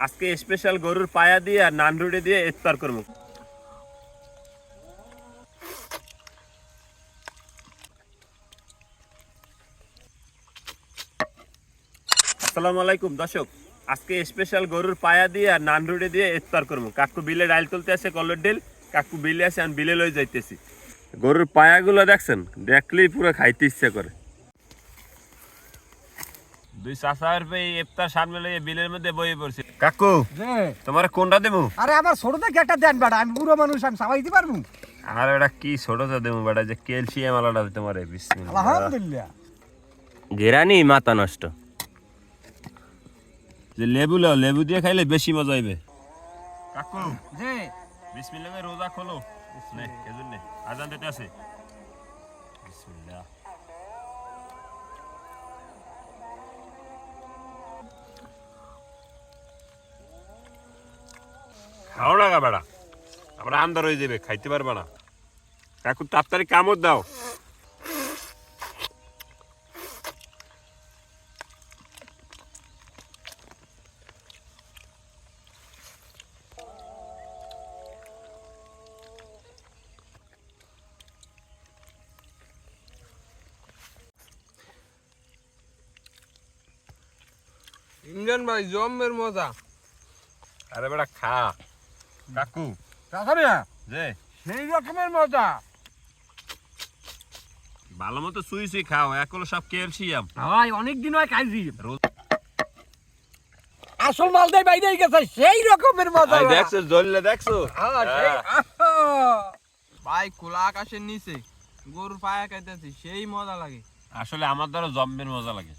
আজকে স্পেশাল গরুর পায়া দিয়ে আর নান রুটি দিয়ে ইফতার করব। আসসালামু আলাইকুম দর্শক, আজকে স্পেশাল গরুর পায়া দিয়ে আর নান রুটি দিয়ে ইফতার করব। কাকু বিলে ডাইল তুলতে আসে, কলের ডিল কাকু বিলে আসে, আমি বিলে লই যাইতেছি। গরুর পায়াগুলো দেখছেন, দেখলেই পুরো খাইতে ইচ্ছে করে। দুই চাচার পেয়ে ইফতার সামনে লইয়ে বিলের মধ্যে বইয়ে পড়ছে। কাকু তোমার কোনটা দেবো? আরে আমার ছোট থেকে একটা দেন বেটা, আমি বুড়ো মানুষ, আমি সবাই দিতে পারবো। আর এটা কি ছোটটা দেবো বেটা, যে ক্যালসিয়াম আলাদা তোমার। বিসমিল্লাহ। আলহামদুলিল্লাহ। গেরানি মাথা নষ্ট। যে লেবু লাও, লেবু দিয়ে খাইলে বেশি মজা হইবে। কাকু জি বিসমিল্লাহ রোজা খোলো। নে খেজুর নে, আজান দিতে আছে। বিসমিল্লাহ। খাও না বেড়া, আমরা আন্দার হয়ে যাবে, খাইতে পারবে না। কাকু তাড়াতাড়ি কামড় দাও। ইমরান ভাই জমের মজা। আরে বেড়া খা। কাকু তাছাড়া যে সেই রকমের মজা। ভালো মতো সুই সুই খাও, এগুলো সব ক্যালসিয়াম। ভাই অনেকদিন হয় খাইছি, রোজ আসল মালদাই বাইরে গেছে, সেই রকমের মজা। দেখছো জ্বললে, দেখছো ভাই খোলা আকাশের নিচে গরুর পায়া খাইতেছি, সেই মজা লাগে। আসলে আমার দ্বারা জম্মের মজা লাগে।